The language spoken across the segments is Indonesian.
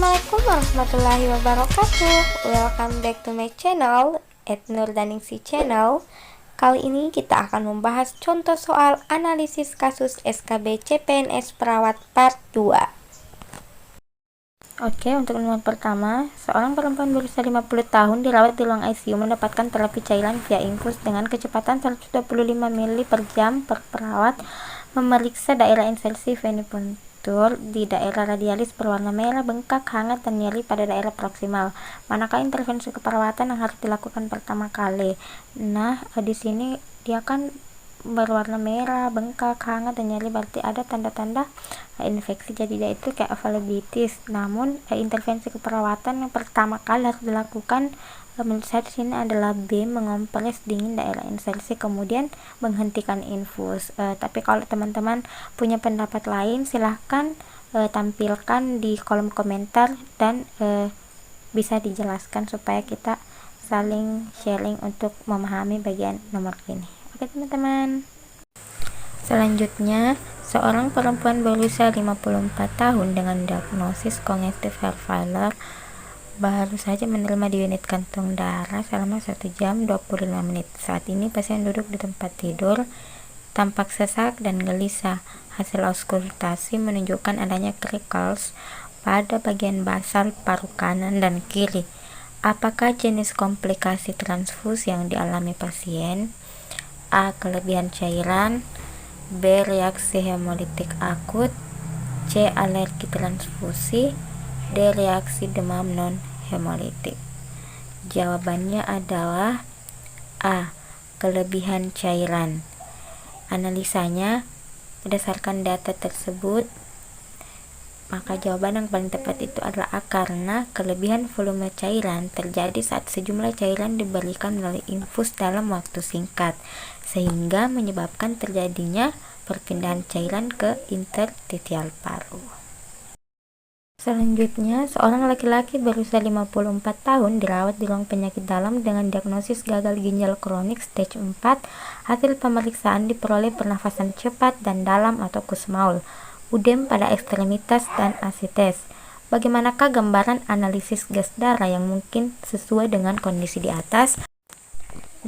Assalamualaikum warahmatullahi wabarakatuh. Welcome back to my channel @Nurdaningsi Channel. Kali ini kita akan membahas contoh soal analisis kasus SKB CPNS Perawat Part 2. Oke, untuk ilmuwan pertama, seorang perempuan berusia 50 tahun dirawat di ruang ICU mendapatkan terapi cairan via infus dengan kecepatan 125 ml per jam per perawat. Memeriksa daerah insersi venipunctur di daerah radialis berwarna merah, bengkak, hangat, dan nyeri pada daerah proksimal. Manakah intervensi keperawatan yang harus dilakukan pertama kali? Nah, di sini dia kan berwarna merah, bengkak, hangat, dan nyeri, berarti ada tanda-tanda infeksi. Jadi dia itu kayak valulitis. Namun intervensi keperawatan yang pertama kali harus dilakukan menurut saya di sini adalah B, mengompres dingin daerah insersi kemudian menghentikan infus. Tapi kalau teman-teman punya pendapat lain silahkan tampilkan di kolom komentar dan bisa dijelaskan supaya kita saling sharing untuk memahami bagian nomor ini. Oke teman-teman, selanjutnya seorang perempuan berusia 54 tahun dengan diagnosis congestive heart failure baru saja menerima di unit kantong darah selama 1 jam 25 menit. Saat ini pasien duduk di tempat tidur, tampak sesak dan gelisah. Hasil auskultasi menunjukkan adanya crickles pada bagian basal paru kanan dan kiri. Apakah jenis komplikasi transfus yang dialami pasien? A. Kelebihan cairan, B. Reaksi hemolitik akut, C. Alergi transfusi, D. Reaksi demam non-hemolitik. Jawabannya adalah A. Kelebihan cairan. Analisanya berdasarkan data tersebut, maka jawaban yang paling tepat itu adalah A, karena kelebihan volume cairan terjadi saat sejumlah cairan diberikan melalui infus dalam waktu singkat, sehingga menyebabkan terjadinya perpindahan cairan ke interstitial paru. Selanjutnya, seorang laki-laki berusia 54 tahun dirawat di ruang penyakit dalam dengan diagnosis gagal ginjal kronik stage 4. Hasil pemeriksaan diperoleh pernafasan cepat dan dalam atau kusmaul, udem pada ekstremitas, dan asites. Bagaimanakah gambaran analisis gas darah yang mungkin sesuai dengan kondisi di atas?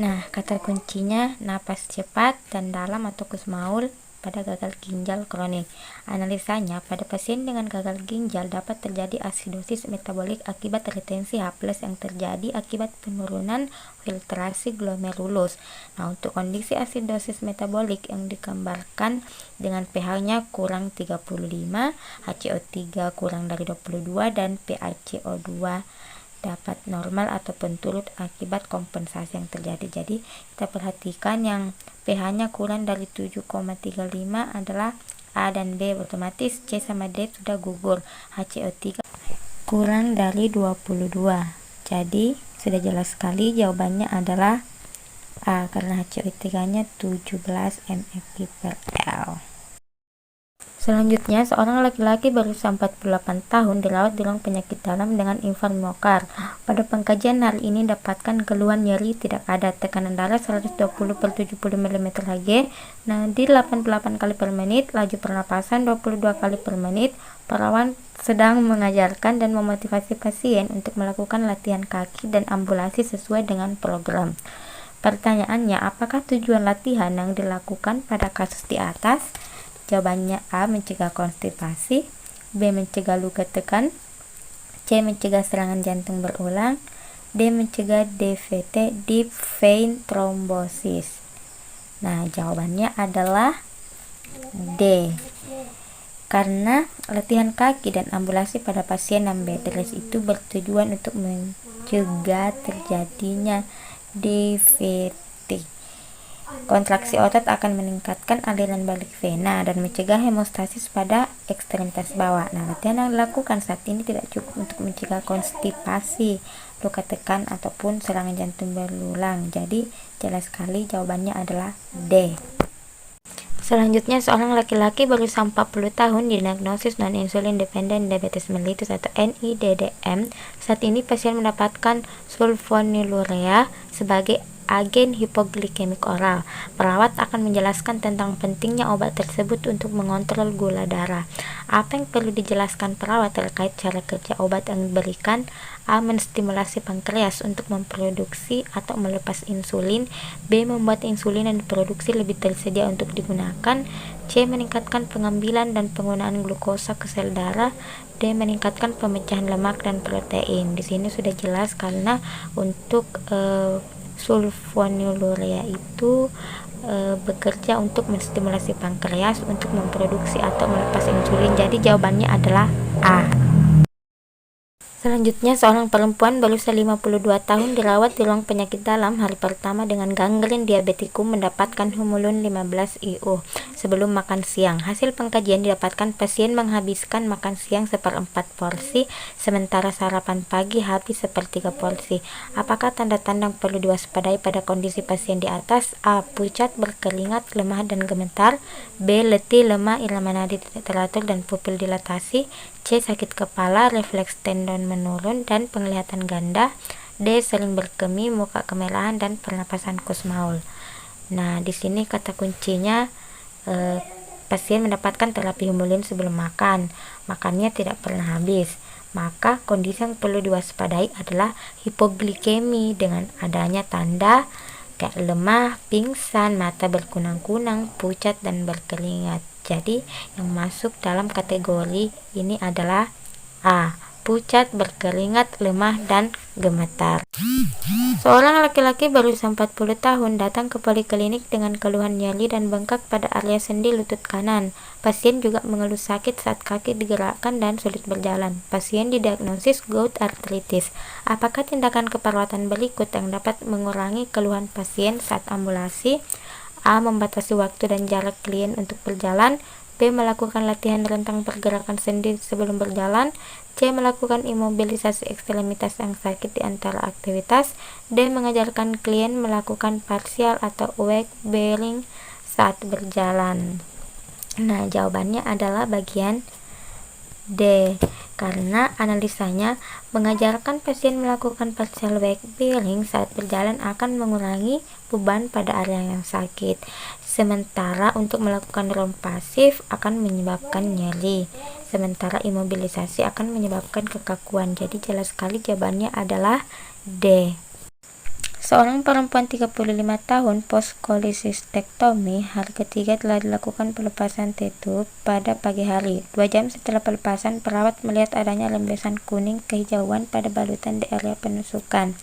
Nah, kata kuncinya napas cepat dan dalam atau kusmaul pada gagal ginjal kronik. Analisanya, pada pasien dengan gagal ginjal dapat terjadi asidosis metabolik akibat retensi H+ yang terjadi akibat penurunan filtrasi glomerulus. Nah, untuk kondisi asidosis metabolik yang digambarkan dengan pH-nya kurang 35, HCO3 kurang dari 22, dan PaCO2 dapat normal ataupun turut akibat kompensasi yang terjadi. Jadi kita perhatikan yang pH-nya kurang dari 7,35 adalah A dan B, otomatis C sama D sudah gugur. HCO3 kurang dari 22, jadi sudah jelas sekali jawabannya adalah A, karena HCO3 nya 17 mF/L. Selanjutnya, seorang laki-laki berusia 48 tahun dirawat di ruang penyakit dalam dengan infark miokard. Pada pengkajian hari ini dapatkan keluhan nyeri tidak ada, tekanan darah 120/70 mm/Hg, nadi 88 kali per menit, laju pernapasan 22 kali per menit. Perawat sedang mengajarkan dan memotivasi pasien untuk melakukan latihan kaki dan ambulasi sesuai dengan program. Pertanyaannya, apakah tujuan latihan yang dilakukan pada kasus di atas? Jawabannya A, mencegah konstipasi, B, mencegah luka tekan, C, mencegah serangan jantung berulang, D, mencegah DVT, deep vein thrombosis. Nah, jawabannya adalah D, karena latihan kaki dan ambulasi pada pasien yang bed rest itu bertujuan untuk mencegah terjadinya DVT. Kontraksi otot akan meningkatkan aliran balik vena dan mencegah hemostasis pada ekstremitas bawah. Nah, latihan yang dilakukan saat ini tidak cukup untuk mencegah konstipasi, luka tekan, ataupun serangan jantung berulang. Jadi, jelas sekali jawabannya adalah D. Selanjutnya, seorang laki-laki berusia 40 tahun didiagnosis non-insulin dependent diabetes mellitus atau NIDDM. Saat ini pasien mendapatkan sulfonylurea sebagai agen hipoglikemik oral. Perawat akan menjelaskan tentang pentingnya obat tersebut untuk mengontrol gula darah. Apa yang perlu dijelaskan perawat terkait cara kerja obat yang diberikan? A. Menstimulasi pankreas untuk memproduksi atau melepas insulin. B. Membuat insulin yang diproduksi lebih tersedia untuk digunakan. C. Meningkatkan pengambilan dan penggunaan glukosa ke sel darah. D. Meningkatkan pemecahan lemak dan protein. Di sini sudah jelas karena untuk sulfonylurea itu bekerja untuk menstimulasi pankreas untuk memproduksi atau melepas insulin. Jadi jawabannya adalah A. Selanjutnya, seorang perempuan berusia 52 tahun dirawat di ruang penyakit dalam hari pertama dengan gangren diabetikum mendapatkan humulin 15 IU sebelum makan siang. Hasil pengkajian didapatkan pasien menghabiskan makan siang 1/4 porsi, sementara sarapan pagi habis 1/3 porsi. Apakah tanda-tanda yang perlu diwaspadai pada kondisi pasien di atas? A. Pucat, berkeringat, lemah dan gemetar. B. Letih, lemah, irama nadi tidak teratur dan pupil dilatasi. C. Sakit kepala, refleks tendon menurun dan penglihatan ganda. D. Sering berkemih, muka kemerahan dan pernapasan kusmaul. Nah, di sini kata kuncinya pasien mendapatkan terapi humulin sebelum makan, makannya tidak pernah habis. Maka kondisi yang perlu diwaspadai adalah hipoglikemi dengan adanya tanda kayak lemah, pingsan, mata berkunang-kunang, pucat dan berkeringat. Jadi yang masuk dalam kategori ini adalah A. Pucat, berkeringat, lemah, dan gemetar. Seorang laki-laki berusia 40 tahun datang ke poliklinik dengan keluhan nyeri dan bengkak pada area sendi lutut kanan. Pasien juga mengeluh sakit saat kaki digerakkan dan sulit berjalan. Pasien didiagnosis gout arthritis. Apakah tindakan keperawatan berikut yang dapat mengurangi keluhan pasien saat ambulasi? A. Membatasi waktu dan jarak klien untuk berjalan. B. Melakukan latihan rentang pergerakan sendi sebelum berjalan. C. Melakukan imobilisasi ekstremitas yang sakit di antara aktivitas. D. Mengajarkan klien melakukan partial atau weight bearing saat berjalan. Nah, jawabannya adalah bagian D, karena analisanya mengajarkan pasien melakukan partial weight bearing saat berjalan akan mengurangi beban pada area yang sakit, sementara untuk melakukan roam pasif akan menyebabkan nyeri, sementara imobilisasi akan menyebabkan kekakuan. Jadi jelas sekali jawabannya adalah D. Seorang perempuan 35 tahun post cholecystectomy hari ketiga telah dilakukan pelepasan tetu pada pagi hari. 2 jam setelah pelepasan, perawat melihat adanya rembesan kuning kehijauan pada balutan di area penusukan.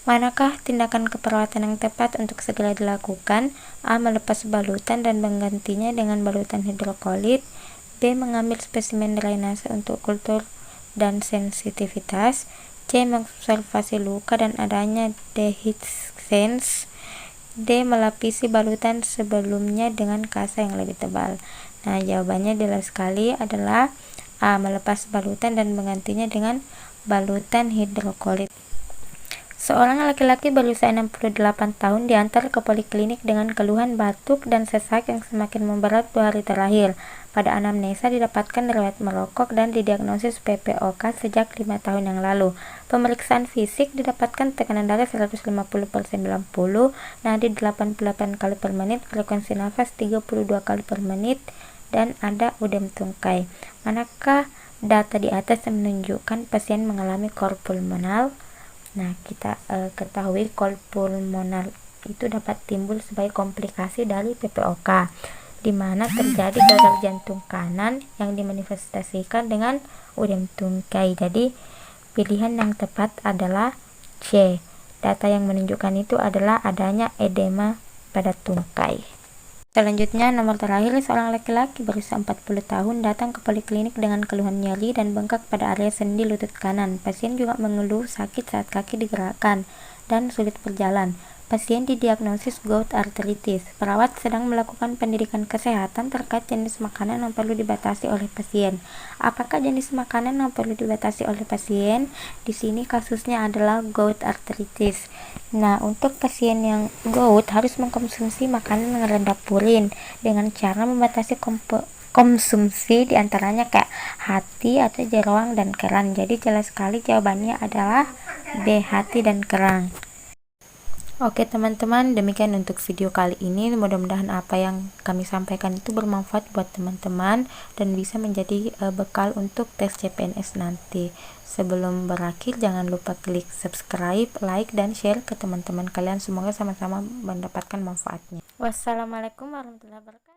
Manakah tindakan keperawatan yang tepat untuk segera dilakukan? A. Melepas balutan dan menggantinya dengan balutan hidrokolit. B. Mengambil spesimen drainase untuk kultur dan sensitivitas. C. Mengobservasi luka dan adanya dehiscence. D. Melapisi balutan sebelumnya dengan kasa yang lebih tebal. Nah, jawabannya jelas sekali adalah A. Melepas balutan dan menggantinya dengan balutan hidrokolit. Seorang laki-laki berusia 68 tahun diantar ke poliklinik dengan keluhan batuk dan sesak yang semakin memberat 2 hari terakhir. Pada anamnesa didapatkan riwayat merokok dan didiagnosis PPOK sejak 5 tahun yang lalu. Pemeriksaan fisik didapatkan tekanan darah 150/90, nadi 88 kali per menit, frekuensi nafas 32 kali per menit, dan ada udem tungkai. Manakah data di atas yang menunjukkan pasien mengalami cor pulmonal? Nah, kita ketahui cor pulmonal itu dapat timbul sebagai komplikasi dari PPOK, di mana terjadi gagal jantung kanan yang dimanifestasikan dengan udem tungkai. Jadi, pilihan yang tepat adalah C. Data yang menunjukkan itu adalah adanya edema pada tungkai. Selanjutnya, nomor terakhir, seorang laki-laki berusia 40 tahun datang ke poliklinik dengan keluhan nyeri dan bengkak pada area sendi lutut kanan. Pasien juga mengeluh sakit saat kaki digerakkan dan sulit berjalan. Pasien didiagnosis gout arthritis. Perawat sedang melakukan pendidikan kesehatan terkait jenis makanan yang perlu dibatasi oleh pasien. Apakah jenis makanan yang perlu dibatasi oleh pasien? Di sini kasusnya adalah gout arthritis. Nah, untuk pasien yang gout harus mengkonsumsi makanan yang rendah purin dengan cara membatasi konsumsi diantaranya kayak hati atau jeroan dan kerang. Jadi jelas sekali jawabannya adalah B, hati dan kerang. Oke teman-teman, demikian untuk video kali ini. Mudah-mudahan apa yang kami sampaikan itu bermanfaat buat teman-teman dan bisa menjadi bekal untuk tes CPNS nanti. Sebelum berakhir, jangan lupa klik subscribe, like, dan share ke teman-teman kalian. Semoga sama-sama mendapatkan manfaatnya. Wassalamualaikum warahmatullahi wabarakatuh.